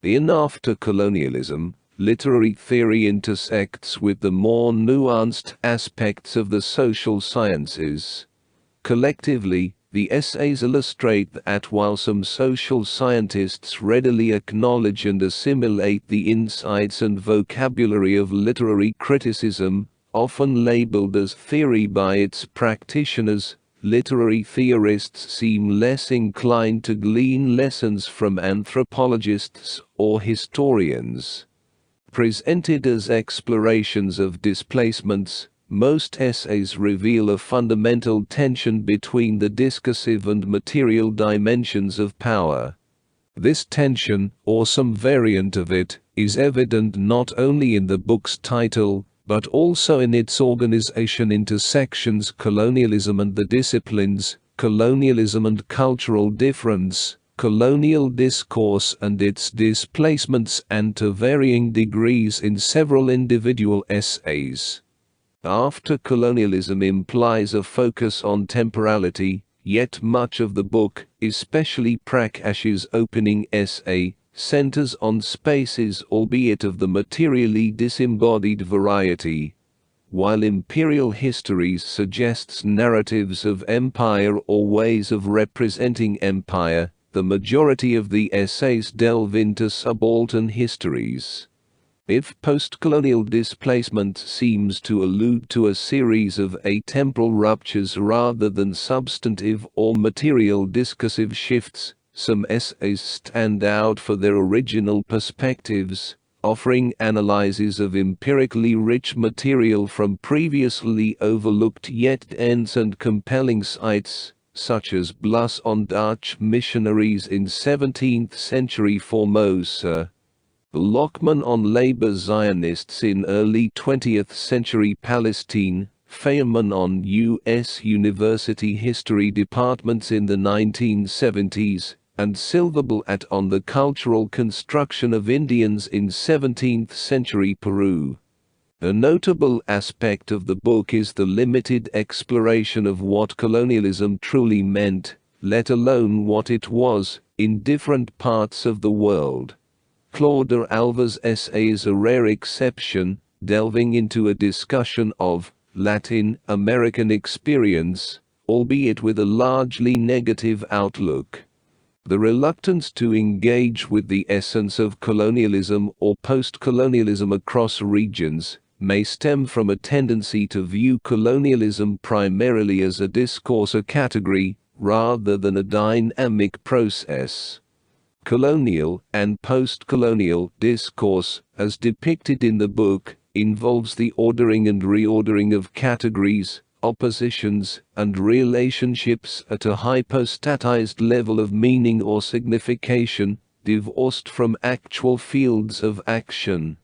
In After Colonialism, literary theory intersects with the more nuanced aspects of the social sciences. Collectively, the essays illustrate that while some social scientists readily acknowledge and assimilate the insights and vocabulary of literary criticism, often labeled as theory by its practitioners, literary theorists seem less inclined to glean lessons from anthropologists or historians. Presented as explorations of displacements, most essays reveal a fundamental tension between the discursive and material dimensions of power. This tension, or some variant of it, is evident not only in the book's title, but also in its organization into sections: Colonialism and the Disciplines, Colonialism and Cultural Difference, Colonial Discourse and its Displacements, and to varying degrees in several individual essays. After Colonialism implies a focus on temporality, yet much of the book, especially Prakash's opening essay, centers on spaces, albeit of the materially disembodied variety. While Imperial Histories suggests narratives of empire or ways of representing empire, the majority of the essays delve into subaltern histories. If Postcolonial Displacement seems to allude to a series of atemporal ruptures rather than substantive or material discursive shifts, some essays stand out for their original perspectives, offering analyses of empirically rich material from previously overlooked yet dense and compelling sites, such as Bluss on Dutch missionaries in 17th-century Formosa, Lockman on labor Zionists in early 20th-century Palestine, Feynman on U.S. University history departments in the 1970s, and Silverblatt on the cultural construction of Indians in 17th-century Peru. A notable aspect of the book is the limited exploration of what colonialism truly meant, let alone what it was, in different parts of the world. Claude Alva's essay is a rare exception, delving into a discussion of Latin American experience, albeit with a largely negative outlook. The reluctance to engage with the essence of colonialism or post-colonialism across regions may stem from a tendency to view colonialism primarily as a discourse or category, rather than a dynamic process. Colonial and post-colonial discourse, as depicted in the book, involves the ordering and reordering of categories, oppositions, and relationships at a hypostatized level of meaning or signification, divorced from actual fields of action.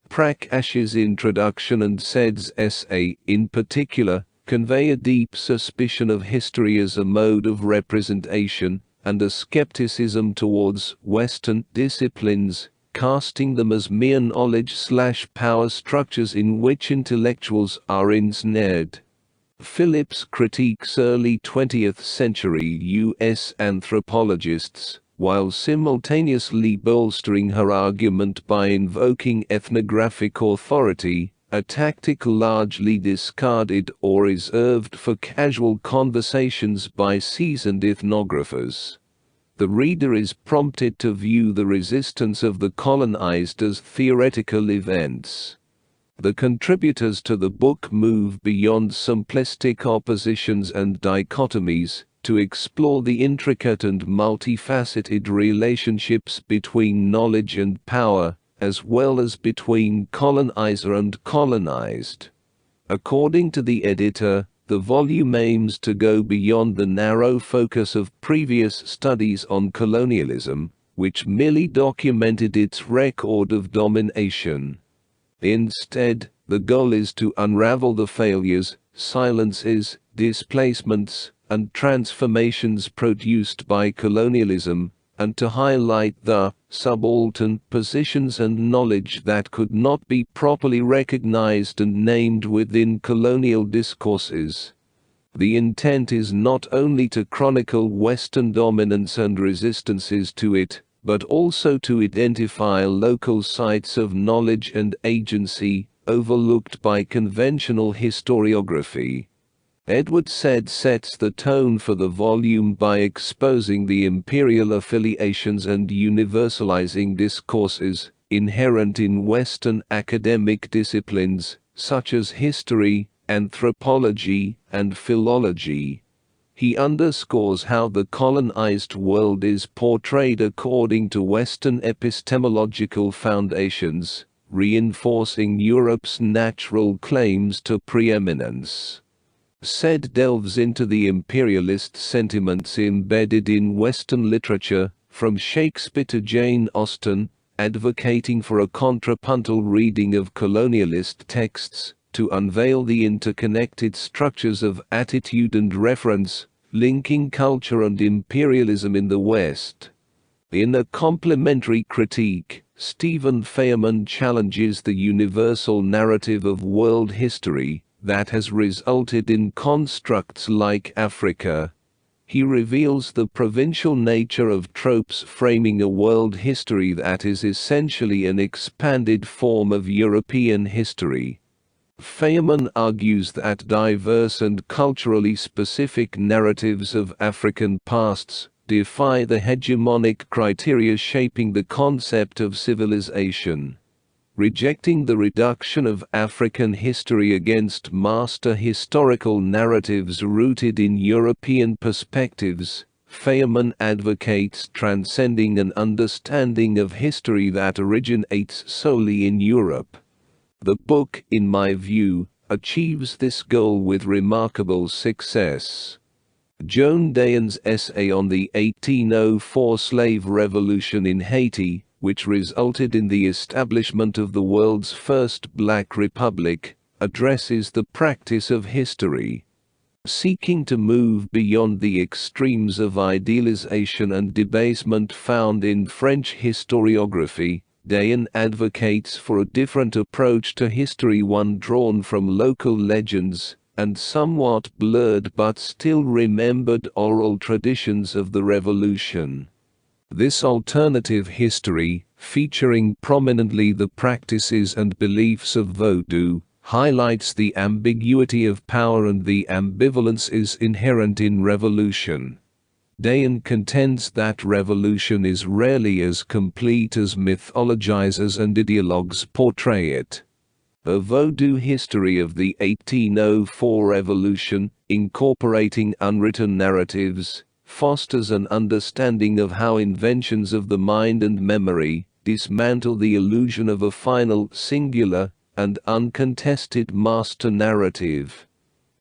Prakash's introduction and Said's essay, in particular, convey a deep suspicion of history as a mode of representation, and a skepticism towards Western disciplines, casting them as mere knowledge/power structures in which intellectuals are ensnared. Phillips critiques early 20th century U.S. anthropologists, while simultaneously bolstering her argument by invoking ethnographic authority, a tactic largely discarded or reserved for casual conversations by seasoned ethnographers. The reader is prompted to view the resistance of the colonized as theoretical events. The contributors to the book move beyond simplistic oppositions and dichotomies, to explore the intricate and multifaceted relationships between knowledge and power, as well as between colonizer and colonized. According to the editor, the volume aims to go beyond the narrow focus of previous studies on colonialism, which merely documented its record of domination. Instead, the goal is to unravel the failures, silences, displacements, and transformations produced by colonialism, and to highlight the subaltern positions and knowledge that could not be properly recognized and named within colonial discourses. The intent is not only to chronicle Western dominance and resistances to it, but also to identify local sites of knowledge and agency, overlooked by conventional historiography. Edward Said sets the tone for the volume by exposing the imperial affiliations and universalizing discourses inherent in Western academic disciplines, such as history, anthropology, and philology. He underscores how the colonized world is portrayed according to Western epistemological foundations, reinforcing Europe's natural claims to preeminence. Said delves into the imperialist sentiments embedded in Western literature, from Shakespeare to Jane Austen, advocating for a contrapuntal reading of colonialist texts, to unveil the interconnected structures of attitude and reference, linking culture and imperialism in the West. In a complementary critique, Stephen Feynman challenges the universal narrative of world history that has resulted in constructs like Africa. He reveals the provincial nature of tropes framing a world history that is essentially an expanded form of European history. Feynman argues that diverse and culturally specific narratives of African pasts defy the hegemonic criteria shaping the concept of civilization. Rejecting the reduction of African history against master historical narratives rooted in European perspectives, Feynman advocates transcending an understanding of history that originates solely in Europe. The book, in my view, achieves this goal with remarkable success. Joan Dayan's essay on the 1804 slave revolution in Haiti, which resulted in the establishment of the world's first Black Republic, addresses the practice of history. Seeking to move beyond the extremes of idealization and debasement found in French historiography, Dayan advocates for a different approach to history, one drawn from local legends and somewhat blurred but still remembered oral traditions of the revolution. This alternative history, featuring prominently the practices and beliefs of Vodou, highlights the ambiguity of power and the ambivalences inherent in revolution. Dayan contends that revolution is rarely as complete as mythologizers and ideologues portray it. A Vodou history of the 1804 revolution, incorporating unwritten narratives, fosters an understanding of how inventions of the mind and memory dismantle the illusion of a final, singular, and uncontested master narrative.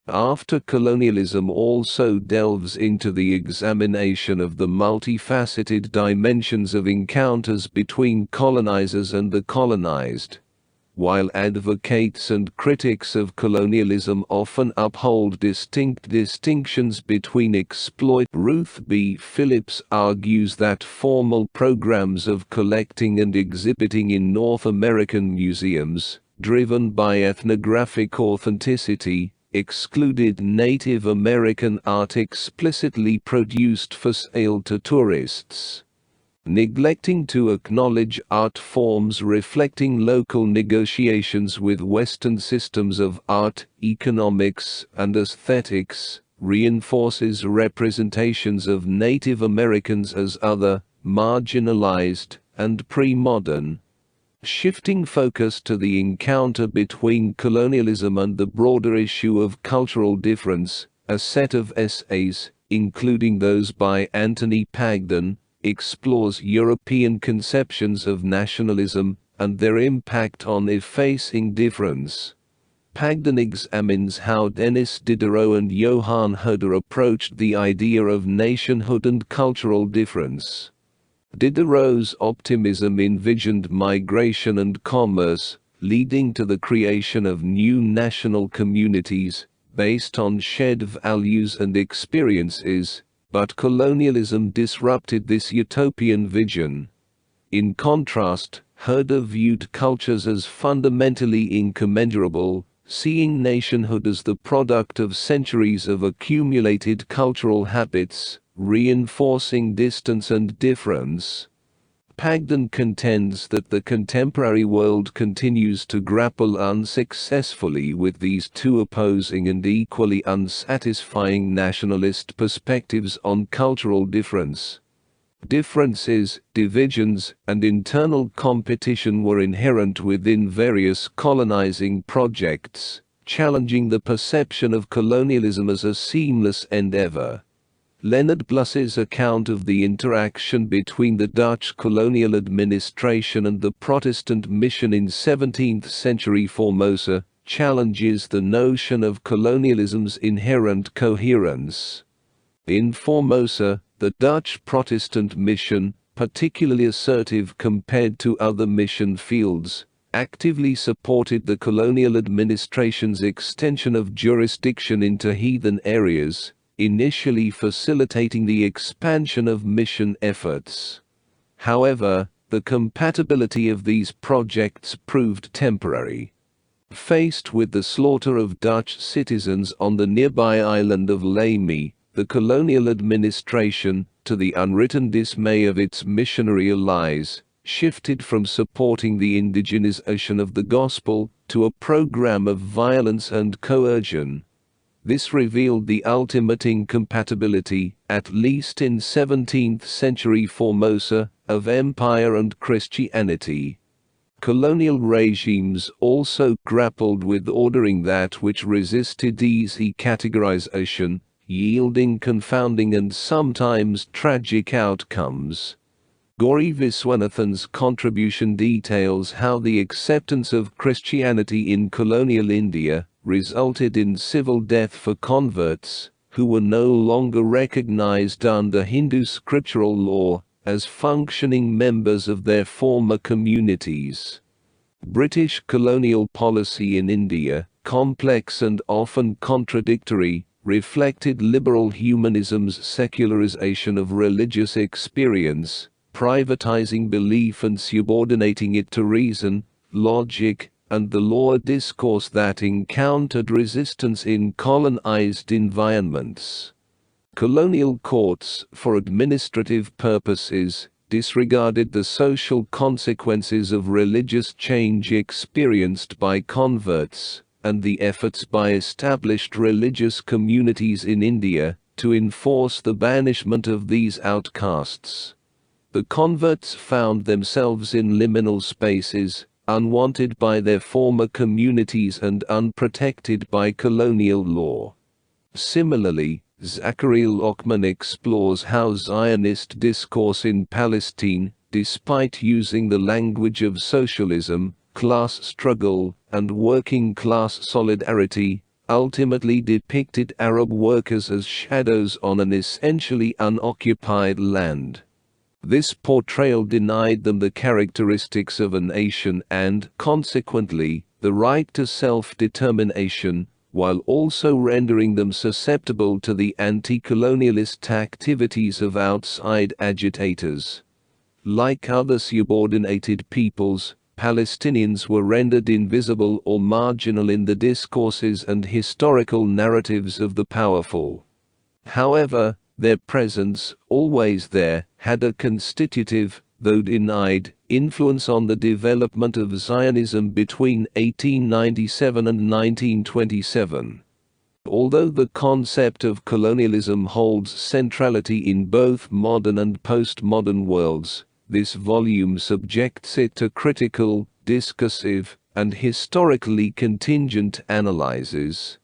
After colonialism also delves into the examination of the multifaceted dimensions of encounters between colonizers and the colonized. While advocates and critics of colonialism often uphold distinct distinctions between exploit, Ruth B. Phillips argues that formal programs of collecting and exhibiting in North American museums, driven by ethnographic authenticity, excluded Native American art explicitly produced for sale to tourists. Neglecting to acknowledge art forms reflecting local negotiations with Western systems of art, economics, and aesthetics, reinforces representations of Native Americans as other, marginalized, and pre-modern. Shifting focus to the encounter between colonialism and the broader issue of cultural difference, a set of essays, including those by Anthony Pagden, explores European conceptions of nationalism and their impact on effacing difference. Pagden examines how Denis Diderot and Johann Herder approached the idea of nationhood and cultural difference. Diderot's optimism envisioned migration and commerce, leading to the creation of new national communities based on shared values and experiences, but colonialism disrupted this utopian vision. In contrast, Herder viewed cultures as fundamentally incommensurable, seeing nationhood as the product of centuries of accumulated cultural habits, reinforcing distance and difference. Pagden contends that the contemporary world continues to grapple unsuccessfully with these two opposing and equally unsatisfying nationalist perspectives on cultural difference. Differences, divisions, and internal competition were inherent within various colonizing projects, challenging the perception of colonialism as a seamless endeavor. Leonard Blus's account of the interaction between the Dutch colonial administration and the Protestant mission in 17th-century Formosa challenges the notion of colonialism's inherent coherence. In Formosa, the Dutch Protestant mission, particularly assertive compared to other mission fields, actively supported the colonial administration's extension of jurisdiction into heathen areas, initially facilitating the expansion of mission efforts. However, the compatibility of these projects proved temporary. Faced with the slaughter of Dutch citizens on the nearby island of Lamey, the colonial administration, to the unwritten dismay of its missionary allies, shifted from supporting the indigenization of the gospel to a program of violence and coercion. This revealed the ultimate incompatibility, at least in 17th-century Formosa, of empire and Christianity. Colonial regimes also grappled with ordering that which resisted easy categorization, yielding confounding and sometimes tragic outcomes. Gauri Viswanathan's contribution details how the acceptance of Christianity in colonial India resulted in civil death for converts, who were no longer recognized under Hindu scriptural law as functioning members of their former communities. British colonial policy in India, complex and often contradictory, reflected liberal humanism's secularization of religious experience, privatizing belief and subordinating it to reason, logic, and the law, a discourse that encountered resistance in colonized environments. Colonial courts, for administrative purposes, disregarded the social consequences of religious change experienced by converts, and the efforts by established religious communities in India to enforce the banishment of these outcasts. The converts found themselves in liminal spaces, unwanted by their former communities and unprotected by colonial law. Similarly, Zachary Lockman explores how Zionist discourse in Palestine, despite using the language of socialism, class struggle, and working-class solidarity, ultimately depicted Arab workers as shadows on an essentially unoccupied land. This portrayal denied them the characteristics of a nation and, consequently, the right to self-determination, while also rendering them susceptible to the anti-colonialist activities of outside agitators. Like other subordinated peoples, Palestinians were rendered invisible or marginal in the discourses and historical narratives of the powerful. However, their presence, always there, had a constitutive, though denied, influence on the development of Zionism between 1897 and 1927. Although the concept of colonialism holds centrality in both modern and postmodern worlds, this volume subjects it to critical, discursive, and historically contingent analyses.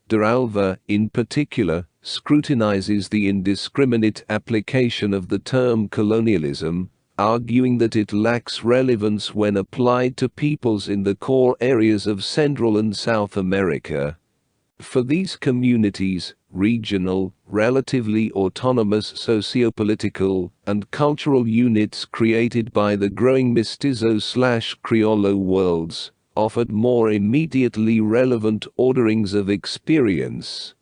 De Alva, in particular, scrutinizes the indiscriminate application of the term colonialism, arguing that it lacks relevance when applied to peoples in the core areas of Central and South America. For these communities, regional, relatively autonomous sociopolitical and cultural units created by the growing mestizo/criollo worlds offered more immediately relevant orderings of experience.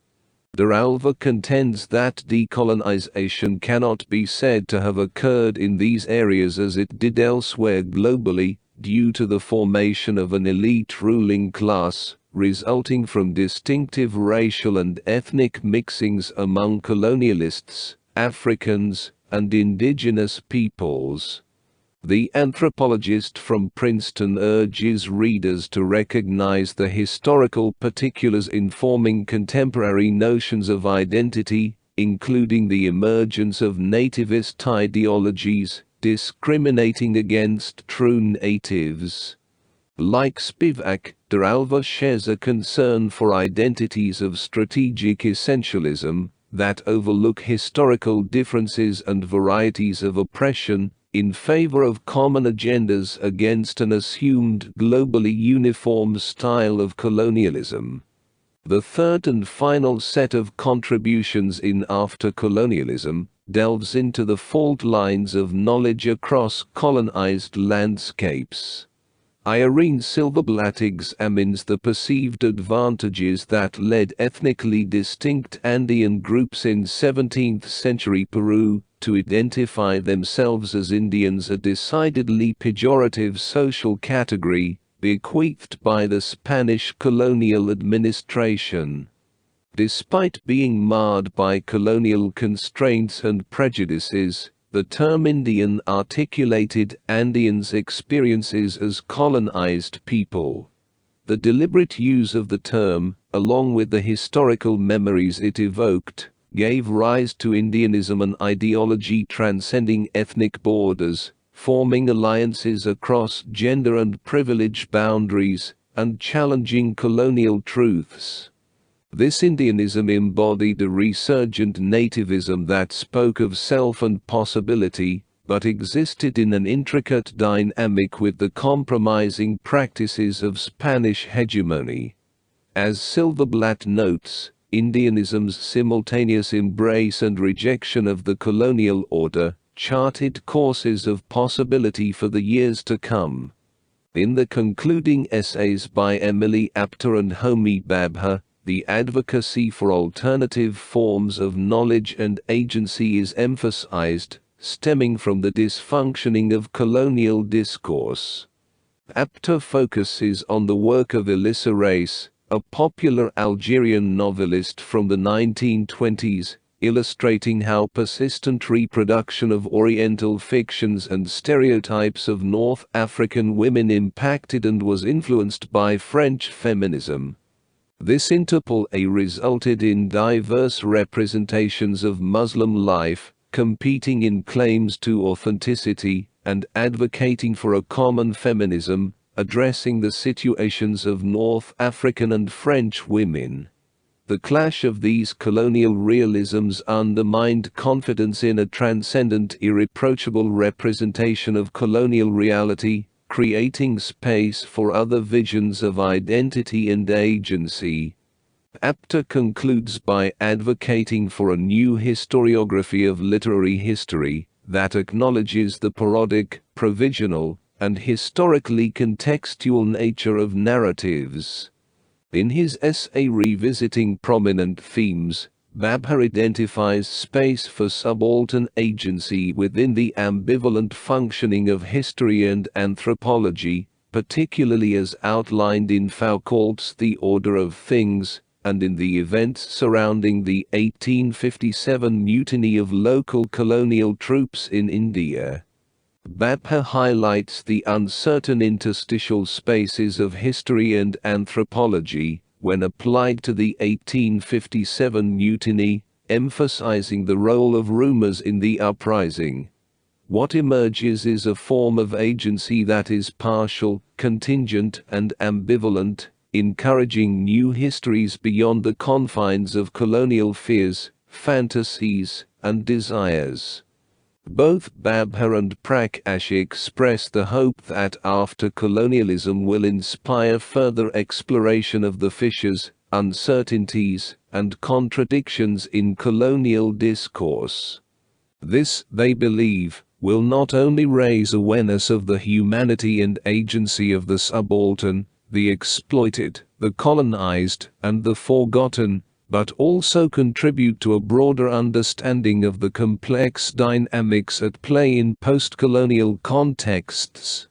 De Alva contends that decolonization cannot be said to have occurred in these areas as it did elsewhere globally, due to the formation of an elite ruling class, resulting from distinctive racial and ethnic mixings among colonialists, Africans, and indigenous peoples. The anthropologist from Princeton urges readers to recognize the historical particulars informing contemporary notions of identity, including the emergence of nativist ideologies, discriminating against true natives. Like Spivak, Deralva shares a concern for identities of strategic essentialism that overlook historical differences and varieties of oppression, in favor of common agendas against an assumed globally uniform style of colonialism. The third and final set of contributions in After Colonialism delves into the fault lines of knowledge across colonized landscapes. Irene Silverblatt examines the perceived advantages that led ethnically distinct Andean groups in 17th-century Peru to identify themselves as Indians, a decidedly pejorative social category bequeathed by the Spanish colonial administration. Despite being marred by colonial constraints and prejudices, the term Indian articulated Andeans' experiences as colonized people. The deliberate use of the term, along with the historical memories it evoked, gave rise to Indianism, an ideology transcending ethnic borders, forming alliances across gender and privilege boundaries, and challenging colonial truths. This Indianism embodied a resurgent nativism that spoke of self and possibility, but existed in an intricate dynamic with the compromising practices of Spanish hegemony. As Silverblatt notes, Indianism's simultaneous embrace and rejection of the colonial order charted courses of possibility for the years to come. In the concluding essays by Emily Apter and Homi Bhabha, the advocacy for alternative forms of knowledge and agency is emphasized, stemming from the dysfunctioning of colonial discourse. Apter focuses on the work of Elissa Reis, a popular Algerian novelist from the 1920s, illustrating how persistent reproduction of Oriental fictions and stereotypes of North African women impacted and was influenced by French feminism. This interplay resulted in diverse representations of Muslim life, competing in claims to authenticity, and advocating for a common feminism, addressing the situations of North African and French women. The clash of these colonial realisms undermined confidence in a transcendent, irreproachable representation of colonial reality, creating space for other visions of identity and agency. Apter concludes by advocating for a new historiography of literary history that acknowledges the parodic, provisional, and historically contextual nature of narratives. In his essay Revisiting Prominent Themes, Bhabha identifies space for subaltern agency within the ambivalent functioning of history and anthropology, particularly as outlined in Foucault's The Order of Things, and in the events surrounding the 1857 mutiny of local colonial troops in India. Bhabha highlights the uncertain interstitial spaces of history and anthropology when applied to the 1857 mutiny, emphasizing the role of rumors in the uprising. What emerges is a form of agency that is partial, contingent, and ambivalent, encouraging new histories beyond the confines of colonial fears, fantasies, and desires. Both Bhabha and Prakash express the hope that after colonialism will inspire further exploration of the fissures, uncertainties, and contradictions in colonial discourse. This, they believe, will not only raise awareness of the humanity and agency of the subaltern, the exploited, the colonized, and the forgotten, but also contribute to a broader understanding of the complex dynamics at play in postcolonial contexts.